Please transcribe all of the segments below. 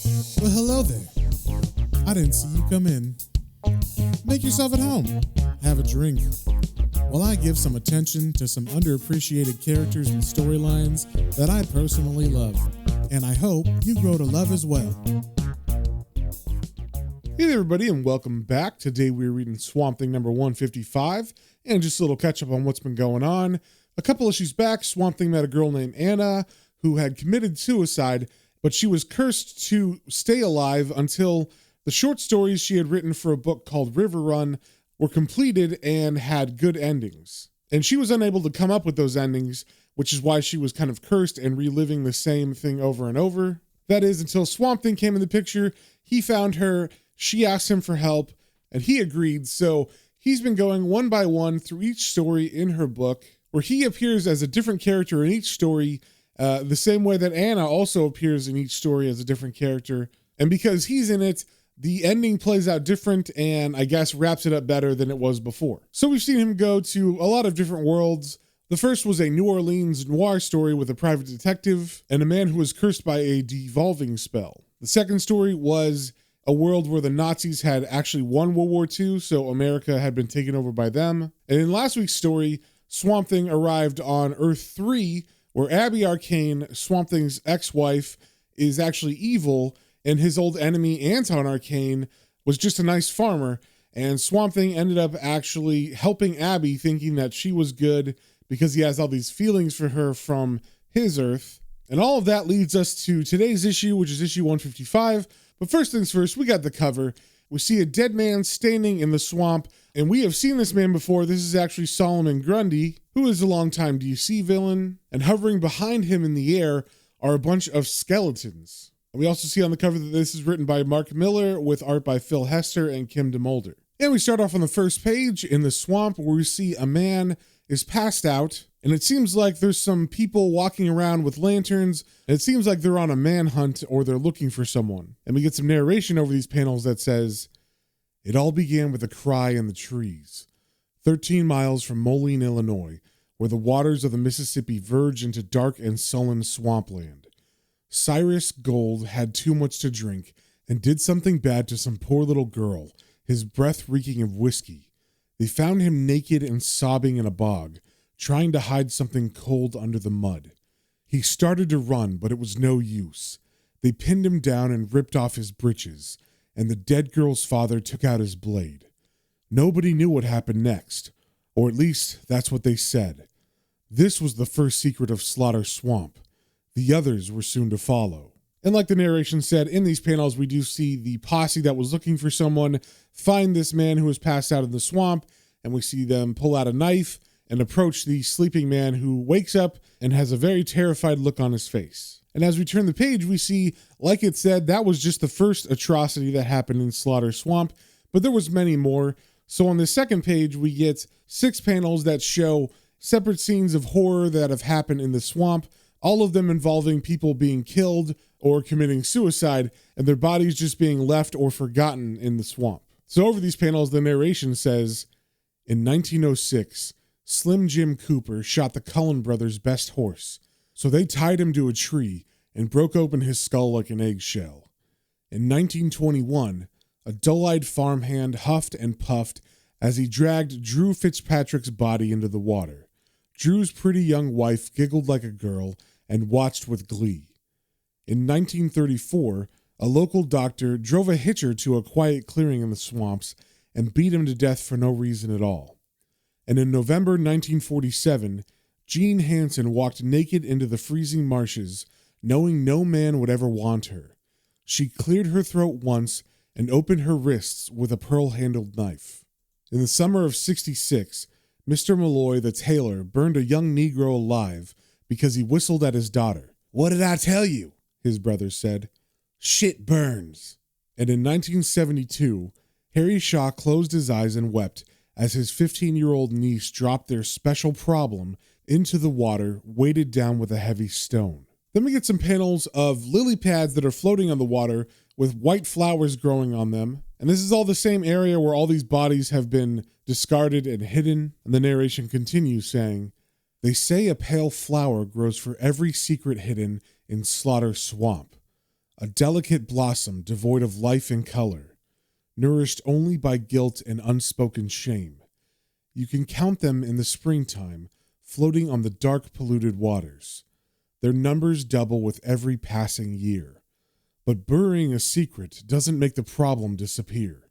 Well, hello there. I didn't see you come in. Make yourself at home. Have a drink. While I give some attention to some underappreciated characters and storylines that I personally love. And I hope you grow to love as well. Hey there, everybody, and welcome back. Today we're reading Swamp Thing number 155, and just a little catch-up on what's been going on. A couple issues back, Swamp Thing met a girl named Anna who had committed suicide, but she was cursed to stay alive until the short stories she had written for a book called River Run were completed and had good endings. And she was unable to come up with those endings, which is why she was kind of cursed and reliving the same thing over and over. That is, until Swamp Thing came in the picture, he found her, she asked him for help, and he agreed. So he's been going one by one through each story in her book, where he appears as a different character in each story, the same way that Anna also appears in each story as a different character. And because he's in it, the ending plays out different and I guess wraps it up better than it was before. So we've seen him go to a lot of different worlds. The first was a New Orleans noir story with a private detective and a man who was cursed by a devolving spell. The second story was a world where the Nazis had actually won World War II, so America had been taken over by them. And in last week's story, Swamp Thing arrived on Earth 3, where Abby Arcane, Swamp Thing's ex-wife, is actually evil, and his old enemy, Anton Arcane, was just a nice farmer, and Swamp Thing ended up actually helping Abby, thinking that she was good because he has all these feelings for her from his Earth. And all of that leads us to today's issue, which is issue 155. But first things first, we got the cover. We see a dead man standing in the swamp, and we have seen this man before. This is actually Solomon Grundy, who is a longtime DC villain, and hovering behind him in the air are a bunch of skeletons. And we also see on the cover that this is written by Mark Miller with art by Phil Hester and Kim DeMolder. And we start off on the first page in the swamp where we see a man is passed out, and it seems like there's some people walking around with lanterns, and it seems like they're on a manhunt or they're looking for someone. And we get some narration over these panels that says, "It all began with a cry in the trees, 13 miles from Moline, Illinois, where the waters of the Mississippi verge into dark and sullen swampland. Cyrus Gold had too much to drink and did something bad to some poor little girl, his breath reeking of whiskey. They found him naked and sobbing in a bog, trying to hide something cold under the mud. He started to run, but it was no use. They pinned him down and ripped off his breeches, and the dead girl's father took out his blade. Nobody knew what happened next, or at least that's what they said. This was the first secret of Slaughter Swamp. The others were soon to follow." And like the narration said, in these panels, we do see the posse that was looking for someone find this man who was passed out in the swamp, and we see them pull out a knife and approach the sleeping man who wakes up and has a very terrified look on his face. And as we turn the page, we see, like it said, that was just the first atrocity that happened in Slaughter Swamp, but there was many more. So on the second page, we get 6 panels that show separate scenes of horror that have happened in the swamp, all of them involving people being killed or committing suicide, and their bodies just being left or forgotten in the swamp. So over these panels, the narration says, "In 1906, Slim Jim Cooper shot the Cullen brothers' best horse, so they tied him to a tree and broke open his skull like an eggshell. In 1921, a dull-eyed farmhand huffed and puffed as he dragged Drew Fitzpatrick's body into the water. Drew's pretty young wife giggled like a girl and watched with glee. In 1934, a local doctor drove a hitcher to a quiet clearing in the swamps and beat him to death for no reason at all. And in November 1947, Jean Hansen walked naked into the freezing marshes, knowing no man would ever want her. She cleared her throat once and opened her wrists with a pearl-handled knife. In the summer of '66, Mr. Malloy, the tailor, burned a young Negro alive because he whistled at his daughter. 'What did I tell you?' his brother said. 'Shit burns.' And in 1972, Harry Shaw closed his eyes and wept as his 15-year-old niece dropped their special problem into the water, weighted down with a heavy stone. Then we get some panels of lily pads that are floating on the water with white flowers growing on them. And this is all the same area where all these bodies have been discarded and hidden. And the narration continues saying, "They say a pale flower grows for every secret hidden in Slaughter Swamp. a delicate blossom devoid of life and color, nourished only by guilt and unspoken shame. You can count them in the springtime, floating on the dark, polluted waters. Their numbers double with every passing year. But burying a secret doesn't make the problem disappear.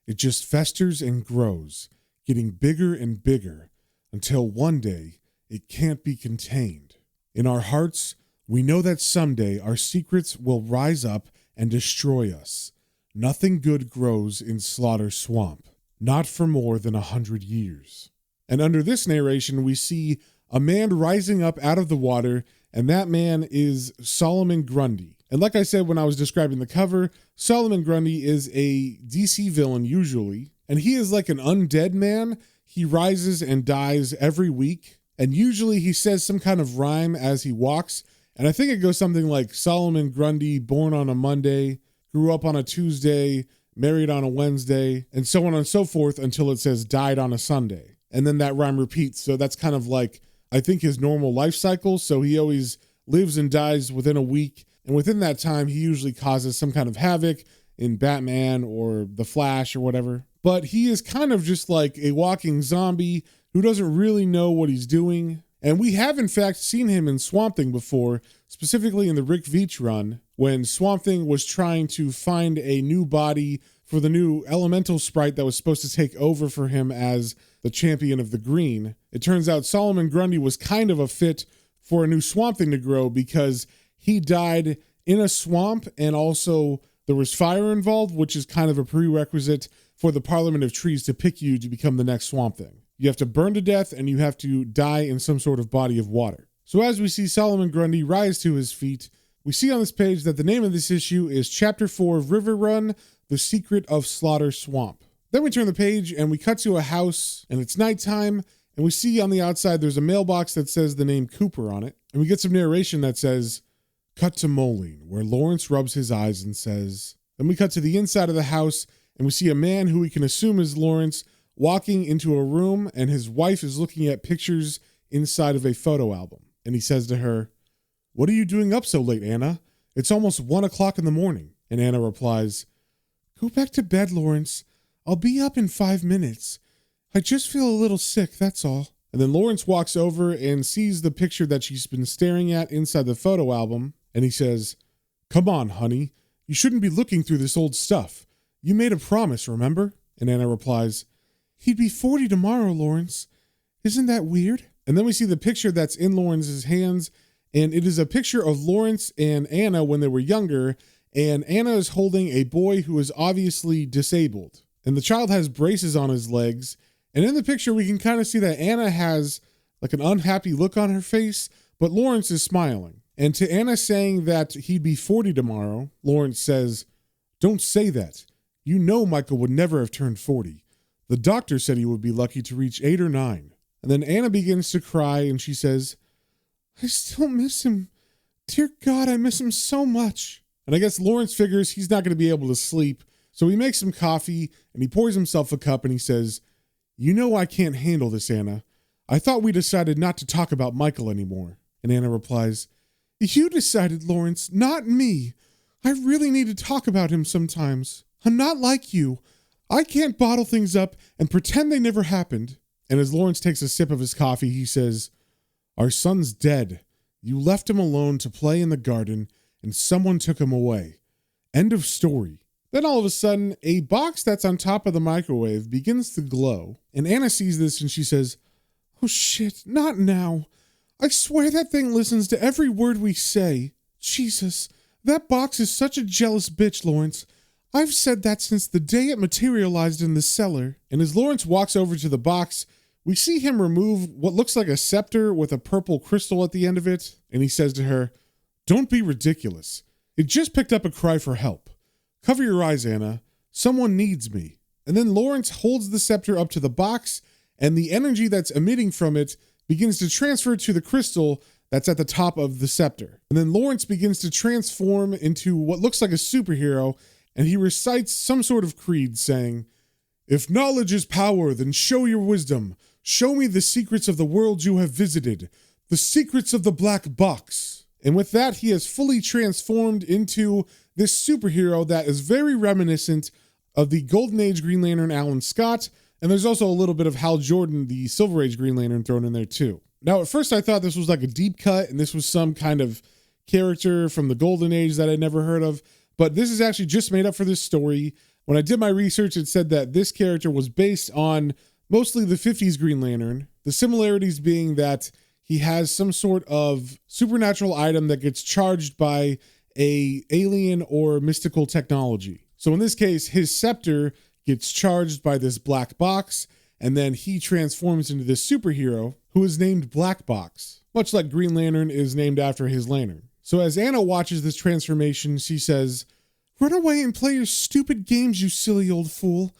It just festers and grows, getting bigger and bigger, until one day it can't be contained. In our hearts, we know that someday our secrets will rise up and destroy us. Nothing good grows in Slaughter Swamp, not for more than 100 years. And under this narration, we see a man rising up out of the water, and that man is Solomon Grundy. And like I said when I was describing the cover, Solomon Grundy is a DC villain usually, and he is like an undead man. He rises and dies every week, and usually he says some kind of rhyme as he walks, and I think it goes something like Solomon Grundy, born on a Monday, grew up on a Tuesday, married on a Wednesday, and so on and so forth until it says died on a Sunday. And then that rhyme repeats, so that's kind of like, I think, his normal life cycle, so he always lives and dies within a week. And within that time, he usually causes some kind of havoc in Batman or The Flash or whatever. But he is kind of just like a walking zombie who doesn't really know what he's doing. And we have, in fact, seen him in Swamp Thing before, specifically in the Rick Veitch run, when Swamp Thing was trying to find a new body for the new elemental sprite that was supposed to take over for him as the champion of the green. It turns out Solomon Grundy was kind of a fit for a new Swamp Thing to grow because he died in a swamp, and also there was fire involved, which is kind of a prerequisite for the Parliament of Trees to pick you to become the next Swamp Thing. You have to burn to death, and you have to die in some sort of body of water. So as we see Solomon Grundy rise to his feet, we see on this page that the name of this issue is Chapter 4 of River Run, The Secret of Slaughter Swamp. Then we turn the page, and we cut to a house, and it's nighttime, and we see on the outside there's a mailbox that says the name Cooper on it, and we get some narration that says, "Cut to Moline, where Lawrence rubs his eyes and says." Then we cut to the inside of the house, and we see a man who we can assume is Lawrence walking into a room, and his wife is looking at pictures inside of a photo album. And he says to her, "What are you doing up so late, Anna? It's almost 1 o'clock in the morning." And Anna replies, "Go back to bed, Lawrence. I'll be up in 5 minutes. I just feel a little sick, that's all." And then Lawrence walks over and sees the picture that she's been staring at inside the photo album. And he says, "Come on, honey. You shouldn't be looking through this old stuff. You made a promise, remember?" And Anna replies, "He'd be 40 tomorrow, Lawrence. Isn't that weird?" And then we see the picture that's in Lawrence's hands, and it is a picture of Lawrence and Anna when they were younger, and Anna is holding a boy who is obviously disabled. And the child has braces on his legs, and in the picture we can kind of see that Anna has like an unhappy look on her face, but Lawrence is smiling. And to Anna saying that he'd be 40 tomorrow, Lawrence says, "Don't say that. You know Michael would never have turned 40. The doctor said he would be lucky to reach 8 or 9. And then Anna begins to cry, and she says, "I still miss him. Dear God, I miss him so much." And I guess Lawrence figures he's not going to be able to sleep, so he makes some coffee, and he pours himself a cup, and he says, "You know I can't handle this, Anna. I thought we decided not to talk about Michael anymore." And Anna replies, "You decided, Lawrence, not me. I really need to talk about him sometimes. I'm not like you. I can't bottle things up and pretend they never happened." And as Lawrence takes a sip of his coffee, he says, "Our son's dead. You left him alone to play in the garden, and someone took him away. End of story." Then all of a sudden, a box that's on top of the microwave begins to glow. And Anna sees this and she says, "Oh shit, not now. I swear that thing listens to every word we say. Jesus, that box is such a jealous bitch, Lawrence. I've said that since the day it materialized in the cellar." And as Lawrence walks over to the box, we see him remove what looks like a scepter with a purple crystal at the end of it. And he says to her, "Don't be ridiculous. It just picked up a cry for help. Cover your eyes, Anna. Someone needs me." And then Lawrence holds the scepter up to the box, and the energy that's emitting from it begins to transfer to the crystal that's at the top of the scepter. And then Lawrence begins to transform into what looks like a superhero, and he recites some sort of creed saying, "If knowledge is power, then show your wisdom. Show me the secrets of the world you have visited, the secrets of the black box." And with that, he has fully transformed into this superhero that is very reminiscent of the Golden Age Green Lantern Alan Scott, and there's also a little bit of Hal Jordan, the Silver Age Green Lantern, thrown in there too. Now, at first I thought this was like a deep cut, and this was some kind of character from the Golden Age that I'd never heard of, but this is actually just made up for this story. When I did my research, it said that this character was based on mostly the 50s Green Lantern, the similarities being that he has some sort of supernatural item that gets charged by a alien or mystical technology. So in this case, his scepter gets charged by this black box, and then he transforms into this superhero who is named Black Box, much like Green Lantern is named after his lantern. So as Anna watches this transformation, she says, "Run away and play your stupid games, you silly old fool.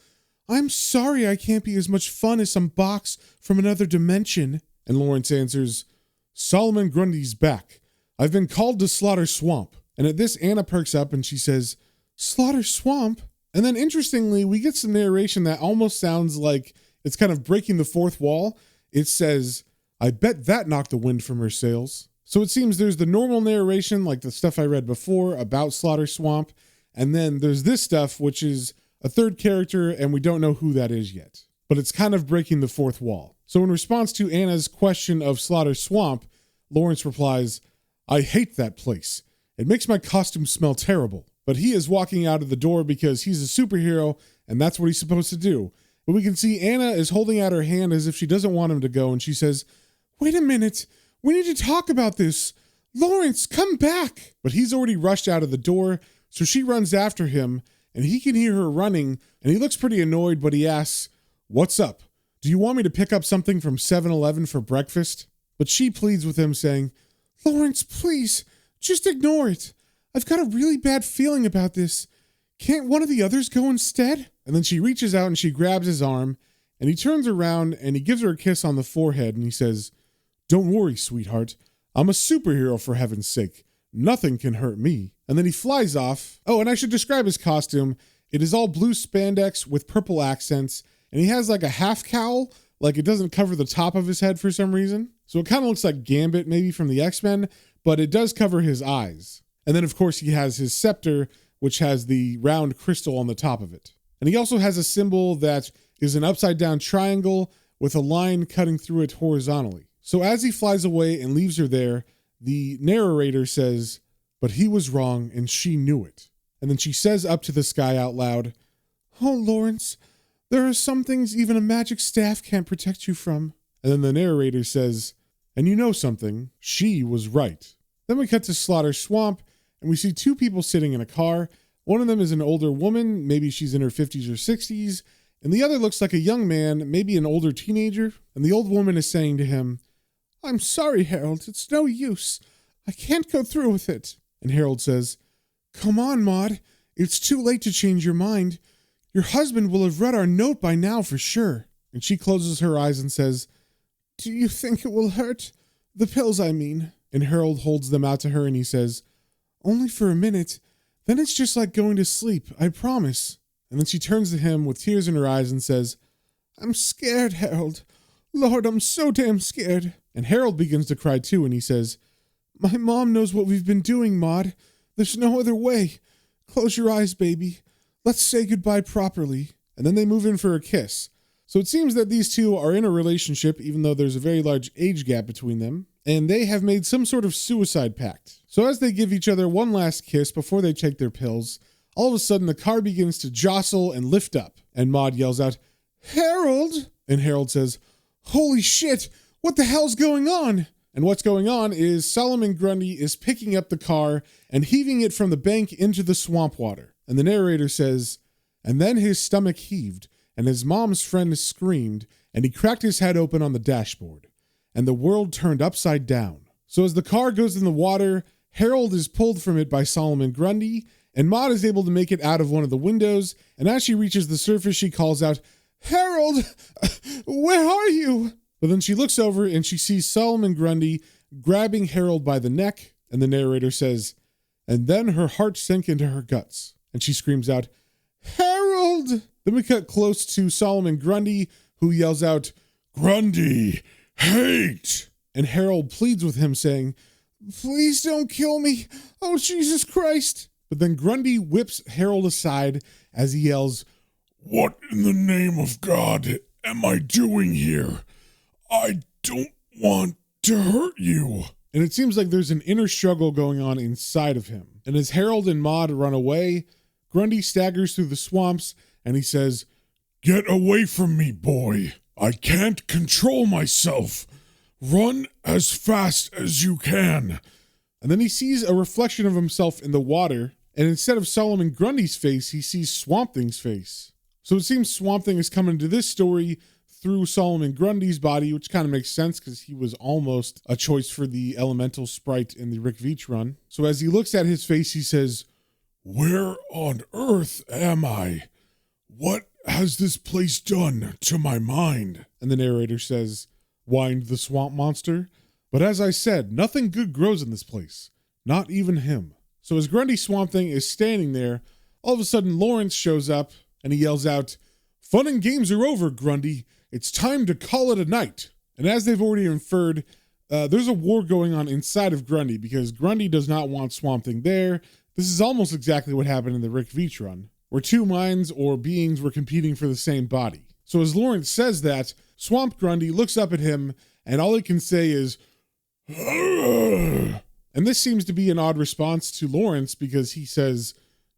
I'm sorry I can't be as much fun as some box from another dimension." And Lawrence answers, "Solomon Grundy's back. I've been called to Slaughter Swamp." And at this, Anna perks up and she says, "Slaughter Swamp?" And then interestingly, we get some narration that almost sounds like it's kind of breaking the fourth wall. It says, "I bet that knocked the wind from her sails." So it seems there's the normal narration, like the stuff I read before about Slaughter Swamp. And then there's this stuff, which is a third character, and we don't know who that is yet. But it's kind of breaking the fourth wall. So in response to Anna's question of Slaughter Swamp, Lawrence replies, "I hate that place. It makes my costume smell terrible." But he is walking out of the door because he's a superhero, and that's what he's supposed to do. But we can see Anna is holding out her hand as if she doesn't want him to go, and she says, "Wait a minute. We need to talk about this. Lawrence, come back." But he's already rushed out of the door, so she runs after him, and he can hear her running, and he looks pretty annoyed, but he asks, "What's up? Do you want me to pick up something from 7-Eleven for breakfast?" But she pleads with him, saying, "Lawrence, please, just ignore it. I've got a really bad feeling about this. Can't one of the others go instead?" And then she reaches out and she grabs his arm, and he turns around and he gives her a kiss on the forehead, and he says, "Don't worry, sweetheart. I'm a superhero, for heaven's sake. Nothing can hurt me." And then he flies off. Oh, and I should describe his costume. It is all blue spandex with purple accents, and he has like a half cowl, like it doesn't cover the top of his head for some reason. So it kind of looks like Gambit maybe from the X-Men, but it does cover his eyes. And then of course he has his scepter, which has the round crystal on the top of it. And he also has a symbol that is an upside down triangle with a line cutting through it horizontally. So as he flies away and leaves her there, the narrator says, "But he was wrong and she knew it." And then she says up to the sky out loud, "Oh, Lawrence, there are some things even a magic staff can't protect you from." And then the narrator says, "And you know something, she was right." Then we cut to Slaughter Swamp, and we see two people sitting in a car. One of them is an older woman, maybe she's in her 50s or 60s, and the other looks like a young man, maybe an older teenager. And the old woman is saying to him, "I'm sorry, Harold, it's no use. I can't go through with it." And Harold says, "Come on, Maud, it's too late to change your mind. Your husband will have read our note by now for sure." And she closes her eyes and says, "Do you think it will hurt? The pills, I mean." And Harold holds them out to her and he says, "Only for a minute. Then it's just like going to sleep, I promise." And then she turns to him with tears in her eyes and says, "I'm scared, Harold. Lord, I'm so damn scared." And Harold begins to cry too, and he says, "My mom knows what we've been doing, Maud. There's no other way. Close your eyes, baby. Let's say goodbye properly." And then they move in for a kiss. So it seems that these two are in a relationship, even though there's a very large age gap between them, and they have made some sort of suicide pact. So as they give each other one last kiss before they take their pills, all of a sudden the car begins to jostle and lift up, and Maud yells out, "Harold!" And Harold says, "Holy shit, what the hell's going on?" And what's going on is Solomon Grundy is picking up the car and heaving it from the bank into the swamp water. And the narrator says, "And then his stomach heaved, and his mom's friend screamed, and he cracked his head open on the dashboard, and the world turned upside down." So as the car goes in the water, Harold is pulled from it by Solomon Grundy, and Maud is able to make it out of one of the windows, and as she reaches the surface, she calls out, "Harold, where are you?" But then she looks over and she sees Solomon Grundy grabbing Harold by the neck, and the narrator says, "And then her heart sank into her guts, and she screams out, 'Harold!'" Then we cut close to Solomon Grundy, who yells out, "Grundy, hate!" And Harold pleads with him, saying, "Please don't kill me. Oh, Jesus Christ." But then Grundy whips Harold aside as he yells, "What in the name of God am I doing here? I don't want to hurt you." And it seems like there's an inner struggle going on inside of him. And as Harold and Maud run away, Grundy staggers through the swamps and he says, "Get away from me, boy. I can't control myself. Run as fast as you can." And then he sees a reflection of himself in the water, and instead of Solomon Grundy's face, he sees Swamp Thing's face. So it seems Swamp Thing is coming to this story through Solomon Grundy's body, which kind of makes sense because he was almost a choice for the elemental sprite in the Rick Veitch run. So as he looks at his face, he says, "Where on earth am I? What has this place done to my mind?" And the narrator says, whined the swamp monster. "But as I said, nothing good grows in this place. Not even him." So as Grundy Swamp Thing is standing there, all of a sudden Lawrence shows up and he yells out, "Fun and games are over, Grundy. It's time to call it a night." And as they've already inferred, there's a war going on inside of Grundy because Grundy does not want Swamp Thing there. This is almost exactly what happened in the Rick Veitch run, where two minds or beings were competing for the same body. So as Lawrence says that, Swamp Grundy looks up at him and all he can say is, "Ugh." And this seems to be an odd response to Lawrence because he says,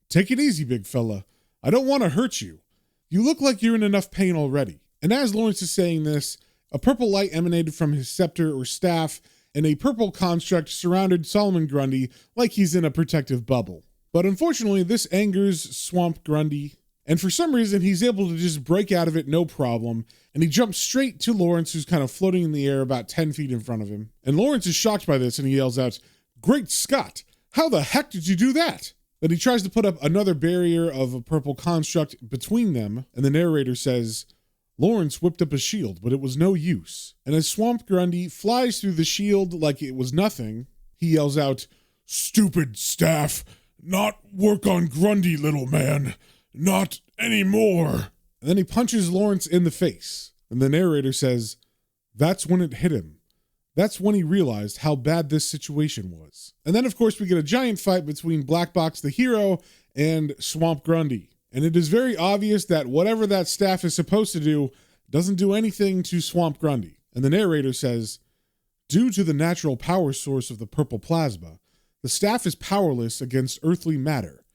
"Take it easy, big fella. I don't want to hurt you. You look like you're in enough pain already." And as Lawrence is saying this, a purple light emanated from his scepter or staff, and a purple construct surrounded Solomon Grundy like he's in a protective bubble. But unfortunately, this angers Swamp Grundy, and for some reason, he's able to just break out of it no problem, and he jumps straight to Lawrence, who's kind of floating in the air about 10 feet in front of him. And Lawrence is shocked by this, and he yells out, "Great Scott, how the heck did you do that?" Then he tries to put up another barrier of a purple construct between them, and the narrator says, "Lawrence whipped up a shield, but it was no use." And as Swamp Grundy flies through the shield like it was nothing, he yells out, "Stupid staff, not work on Grundy, little man, not anymore." And then he punches Lawrence in the face, and the narrator says, "That's when it hit him. That's when he realized how bad this situation was." And then, of course, we get a giant fight between Black Box the hero and Swamp Grundy. And it is very obvious that whatever that staff is supposed to do doesn't do anything to Swamp Grundy. And the narrator says, "Due to the natural power source of the purple plasma, the staff is powerless against earthly matter.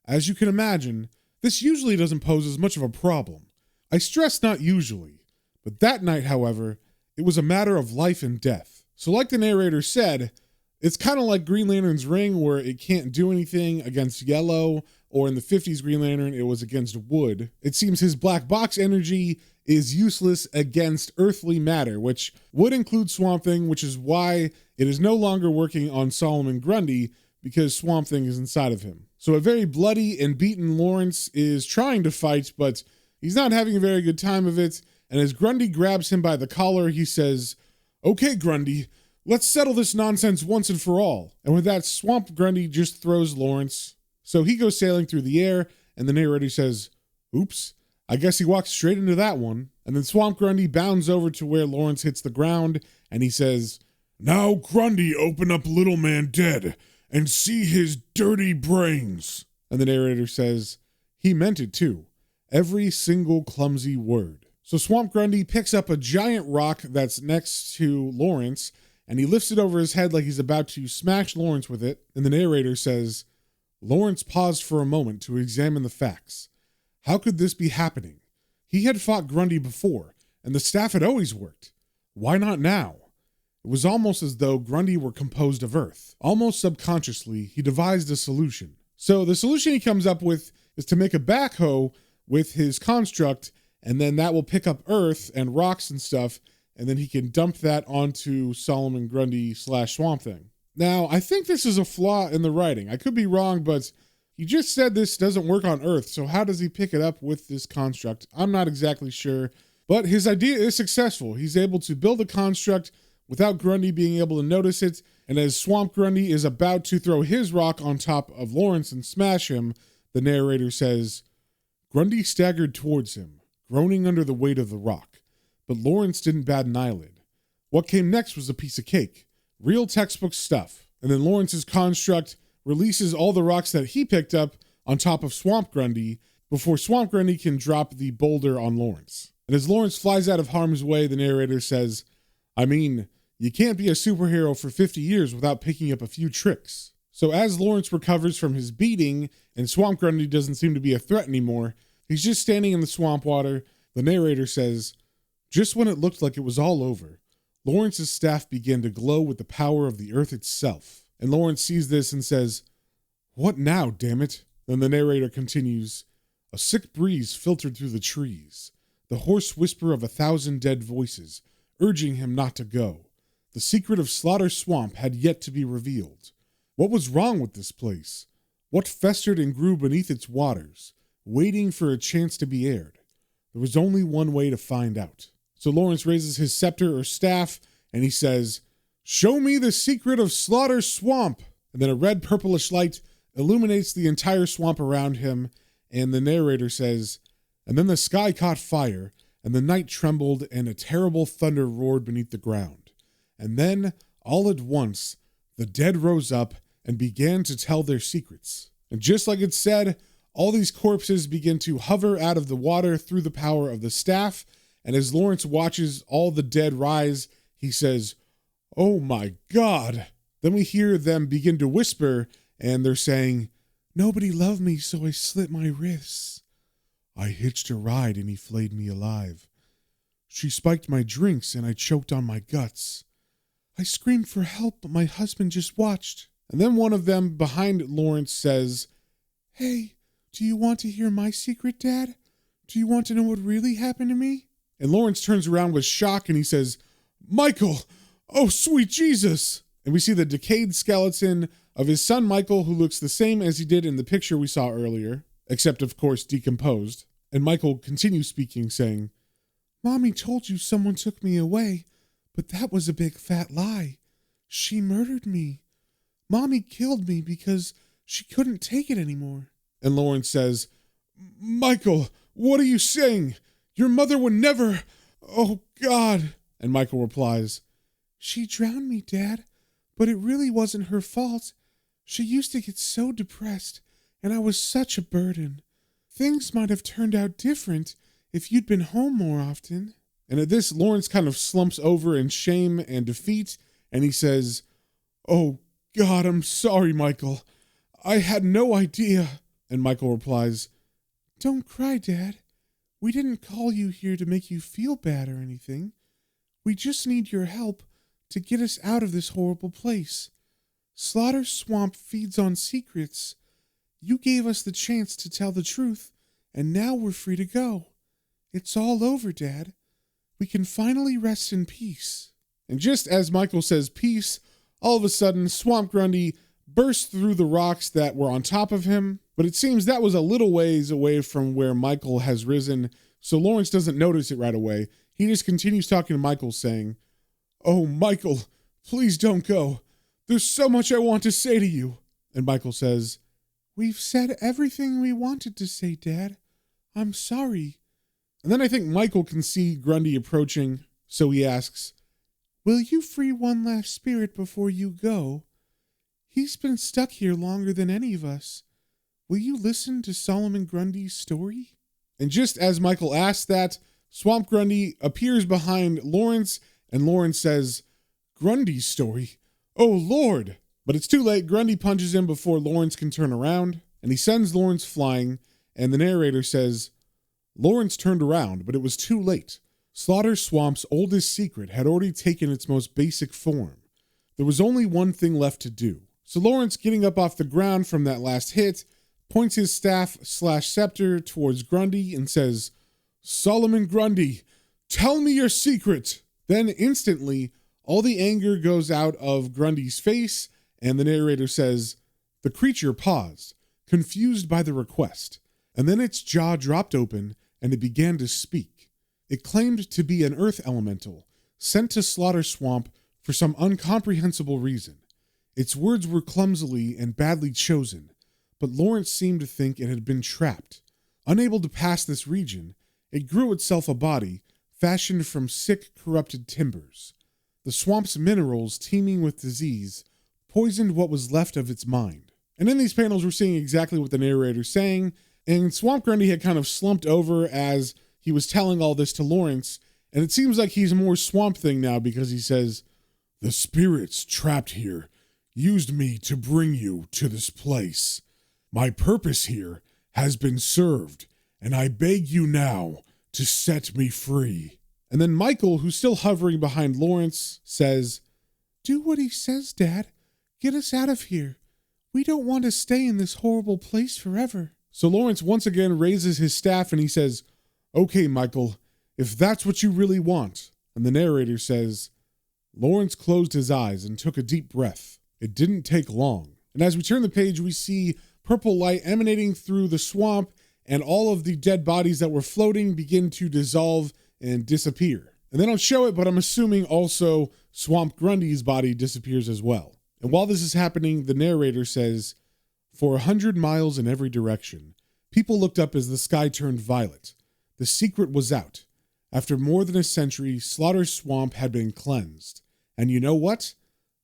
As you can imagine, this usually doesn't pose as much of a problem. I stress not usually, but that night, however, it was a matter of life and death." So like the narrator said, it's kind of like Green Lantern's ring where it can't do anything against yellow, or in the 50s Green Lantern, it was against wood. It seems his black box energy is useless against earthly matter, which would include Swamp Thing, which is why it is no longer working on Solomon Grundy, because Swamp Thing is inside of him. So a very bloody and beaten Lawrence is trying to fight, but he's not having a very good time of it. And as Grundy grabs him by the collar, he says, "Okay, Grundy, let's settle this nonsense once and for all." And with that, Swamp Grundy just throws Lawrence. So he goes sailing through the air, and the narrator says, "Oops, I guess he walked straight into that one." And then Swamp Grundy bounds over to where Lawrence hits the ground, and he says, "Now, Grundy, open up little man dead and see his dirty brains." And the narrator says, "He meant it too. Every single clumsy word." So Swamp Grundy picks up a giant rock that's next to Lawrence, and he lifts it over his head like he's about to smash Lawrence with it. And the narrator says, "Lawrence paused for a moment to examine the facts. How could this be happening? He had fought Grundy before, and the staff had always worked. Why not now?" It was almost as though Grundy were composed of earth. Almost subconsciously, he devised a solution. So the solution he comes up with is to make a backhoe with his construct, and then that will pick up earth and rocks and stuff, and then he can dump that onto Solomon Grundy / Swamp Thing. Now, I think this is a flaw in the writing. I could be wrong, but he just said this doesn't work on earth, so how does he pick it up with this construct? I'm not exactly sure, but his idea is successful. He's able to build a construct without Grundy being able to notice it, and as Swamp Grundy is about to throw his rock on top of Lawrence and smash him, the narrator says, "Grundy staggered towards him, groaning under the weight of the rock, but Lawrence didn't bat an eyelid. What came next was a piece of cake, real textbook stuff, and then Lawrence's construct releases all the rocks that he picked up on top of Swamp Grundy before Swamp Grundy can drop the boulder on Lawrence. And as Lawrence flies out of harm's way, the narrator says, I mean, you can't be a superhero for 50 years without picking up a few tricks. So as Lawrence recovers from his beating and Swamp Grundy doesn't seem to be a threat anymore, he's just standing in the swamp water. The narrator says, just when it looked like it was all over, Lawrence's staff began to glow with the power of the earth itself. And Lawrence sees this and says, what now, damn it? Then the narrator continues, a sick breeze filtered through the trees, the hoarse whisper of 1,000 dead voices, urging him not to go. The secret of Slaughter Swamp had yet to be revealed. What was wrong with this place? What festered and grew beneath its waters, waiting for a chance to be aired? There was only one way to find out. So Lawrence raises his scepter or staff, and he says, show me the secret of Slaughter Swamp. And then a red purplish light illuminates the entire swamp around him, and the narrator says, and then the sky caught fire, and the night trembled, and a terrible thunder roared beneath the ground. And then, all at once, the dead rose up and began to tell their secrets. And just like it said, all these corpses begin to hover out of the water through the power of the staff, and as Lawrence watches all the dead rise, he says, oh my God. Then we hear them begin to whisper, and they're saying, nobody loved me, so I slit my wrists. I hitched a ride and he flayed me alive. She spiked my drinks and I choked on my guts. I screamed for help, but my husband just watched. And then one of them behind Lawrence says, hey, do you want to hear my secret, Dad? Do you want to know what really happened to me? And Lawrence turns around with shock and he says, Michael, oh sweet Jesus. And we see the decayed skeleton of his son Michael, who looks the same as he did in the picture we saw earlier, except of course decomposed. And Michael continues speaking, saying, Mommy told you someone took me away, but that was a big fat lie. She murdered me. Mommy killed me because she couldn't take it anymore. And Lawrence says, Michael, what are you saying? Your mother would never... Oh, God. And Michael replies, she drowned me, Dad, but it really wasn't her fault. She used to get so depressed, and I was such a burden. Things might have turned out different if you'd been home more often. And at this, Lawrence kind of slumps over in shame and defeat, and he says, oh, God, I'm sorry, Michael. I had no idea. And Michael replies, don't cry, Dad. We didn't call you here to make you feel bad or anything. We just need your help to get us out of this horrible place. Slaughter Swamp feeds on secrets. You gave us the chance to tell the truth, and now we're free to go. It's all over, Dad. We can finally rest in peace. And just as Michael says peace, all of a sudden Swamp Grundy bursts through the rocks that were on top of him, but it seems that was a little ways away from where Michael has risen, so Lawrence doesn't notice it right away. He just continues talking to Michael, saying, oh, Michael, please don't go. There's so much I want to say to you. And Michael says, we've said everything we wanted to say, Dad. I'm sorry. And then I think Michael can see Grundy approaching, so he asks, will you free one last spirit before you go? He's been stuck here longer than any of us. Will you listen to Solomon Grundy's story? And just as Michael asks that, Swamp Grundy appears behind Lawrence, and Lawrence says, Grundy's story? Oh, Lord! But it's too late. Grundy punches him before Lawrence can turn around, and he sends Lawrence flying, and the narrator says, Lawrence turned around, but it was too late. Slaughter Swamp's oldest secret had already taken its most basic form. There was only one thing left to do. So Lawrence, getting up off the ground from that last hit, points his staff/scepter towards Grundy and says, Solomon Grundy, tell me your secret. Then instantly, all the anger goes out of Grundy's face, and the narrator says, the creature paused, confused by the request, and then its jaw dropped open, and it began to speak. It claimed to be an earth elemental, sent to Slaughter Swamp for some incomprehensible reason. Its words were clumsily and badly chosen, but Lawrence seemed to think it had been trapped. Unable to pass this region, it grew itself a body fashioned from sick, corrupted timbers. The swamp's minerals, teeming with disease, poisoned what was left of its mind. And in these panels, we're seeing exactly what the narrator's saying. And Swamp Grundy had kind of slumped over as he was telling all this to Lawrence. And it seems like he's more Swamp Thing now because he says, "The spirits trapped here used me to bring you to this place. My purpose here has been served, and I beg you now to set me free." And then Michael, who's still hovering behind Lawrence, says, "Do what he says, Dad. Get us out of here. We don't want to stay in this horrible place forever." So Lawrence once again raises his staff and he says, "Okay, Michael, if that's what you really want." And the narrator says, Lawrence closed his eyes and took a deep breath. It didn't take long. And as we turn the page, we see purple light emanating through the swamp, and all of the dead bodies that were floating begin to dissolve and disappear. And they don't show it, but I'm assuming also Swamp Grundy's body disappears as well. And while this is happening, the narrator says, "For 100 miles in every direction, people looked up as the sky turned violet. The secret was out. After more than a century, Slaughter Swamp had been cleansed. And you know what?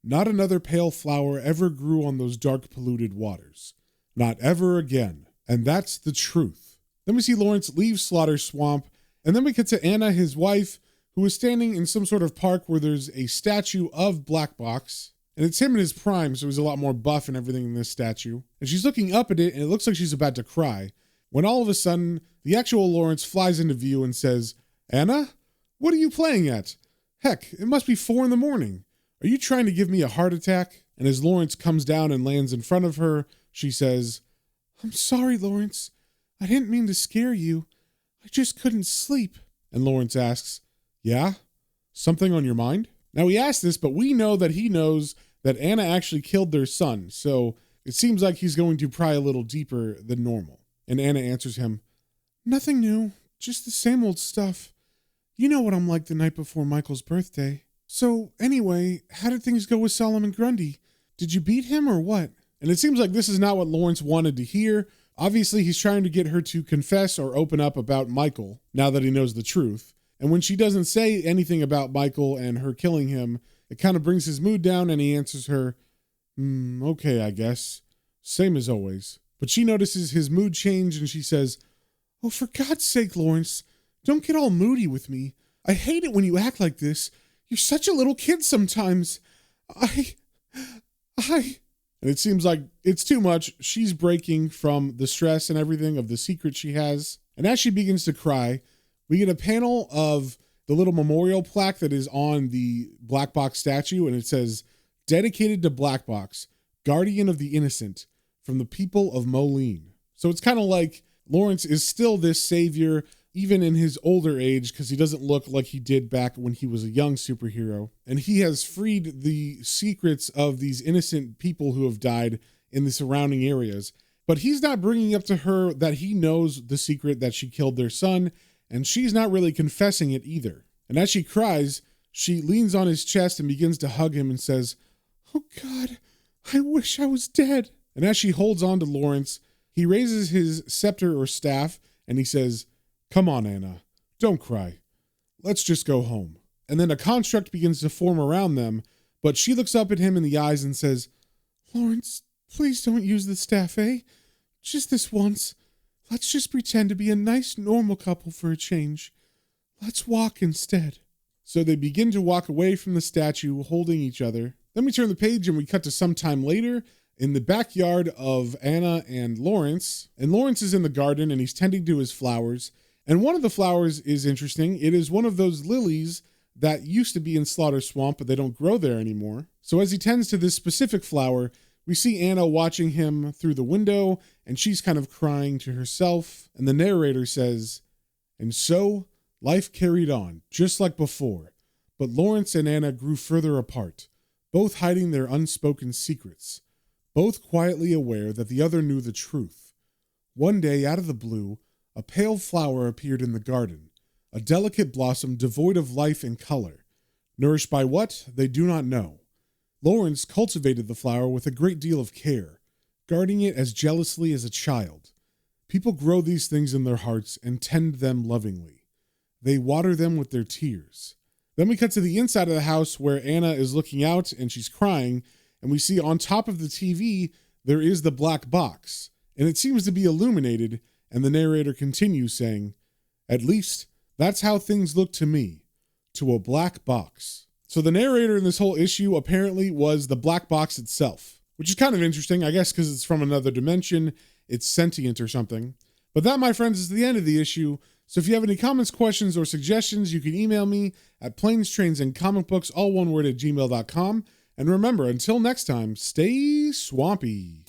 Not another pale flower ever grew on those dark, polluted waters. Not ever again. And that's the truth." Then we see Lawrence leave Slaughter Swamp, and then we get to Anna, his wife, who is standing in some sort of park where there's a statue of Black Box. And it's him in his prime, so he's a lot more buff and everything in this statue. And she's looking up at it, and it looks like she's about to cry, when all of a sudden, the actual Lawrence flies into view and says, "Anna, what are you playing at? Heck, it must be 4 a.m. Are you trying to give me a heart attack?" And as Lawrence comes down and lands in front of her, she says, "I'm sorry, Lawrence. I didn't mean to scare you. I just couldn't sleep." And Lawrence asks, "Yeah? Something on your mind?" Now he asks this, but we know that he knows that Anna actually killed their son, so it seems like he's going to pry a little deeper than normal. And Anna answers him, "Nothing new, just the same old stuff. You know what I'm like the night before Michael's birthday. So anyway, how did things go with Solomon Grundy? Did you beat him or what?" And it seems like this is not what Lawrence wanted to hear. Obviously, he's trying to get her to confess or open up about Michael, now that he knows the truth. And when she doesn't say anything about Michael and her killing him, it kind of brings his mood down, and he answers her, "Okay, I guess. Same as always." But she notices his mood change, and she says, "Oh, for God's sake, Lawrence, don't get all moody with me. I hate it when you act like this. You're such a little kid sometimes. And it seems like it's too much. She's breaking from the stress and everything of the secret she has. And as she begins to cry, we get a panel of the little memorial plaque that is on the Black Box statue, and it says, "Dedicated to Black Box, guardian of the innocent, from the people of Moline." So it's kind of like Lawrence is still this savior, even in his older age, because he doesn't look like he did back when he was a young superhero. And he has freed the secrets of these innocent people who have died in the surrounding areas. But he's not bringing up to her that he knows the secret that she killed their son, and she's not really confessing it either. And as she cries, she leans on his chest and begins to hug him and says, "Oh God, I wish I was dead." And as she holds on to Lawrence, he raises his scepter or staff and he says, "Come on, Anna, don't cry. Let's just go home." And then a construct begins to form around them, but she looks up at him in the eyes and says, "Lawrence, please don't use the staff, eh? Just this once. Let's just pretend to be a nice, normal couple for a change. Let's walk instead." So they begin to walk away from the statue, holding each other. Then we turn the page and we cut to some time later in the backyard of Anna and Lawrence. And Lawrence is in the garden and he's tending to his flowers. And one of the flowers is interesting. It is one of those lilies that used to be in Slaughter Swamp, but they don't grow there anymore. So as he tends to this specific flower, we see Anna watching him through the window, and she's kind of crying to herself. And the narrator says, "And so life carried on, just like before. But Lawrence and Anna grew further apart, both hiding their unspoken secrets, both quietly aware that the other knew the truth. One day, out of the blue, a pale flower appeared in the garden, a delicate blossom devoid of life and color. Nourished by what, they do not know. Lawrence cultivated the flower with a great deal of care, guarding it as jealously as a child. People grow these things in their hearts and tend them lovingly. They water them with their tears." Then we cut to the inside of the house where Anna is looking out and she's crying, and we see on top of the TV there is the black box, and it seems to be illuminated, and the narrator continues saying, "At least, that's how things look to me, to a black box." So the narrator in this whole issue apparently was the black box itself, which is kind of interesting, I guess because it's from another dimension, it's sentient or something. But that, my friends, is the end of the issue. So if you have any comments, questions, or suggestions, you can email me at planestrains.and-comicbooks, all one word, @gmail.com. And remember, until next time, stay swampy.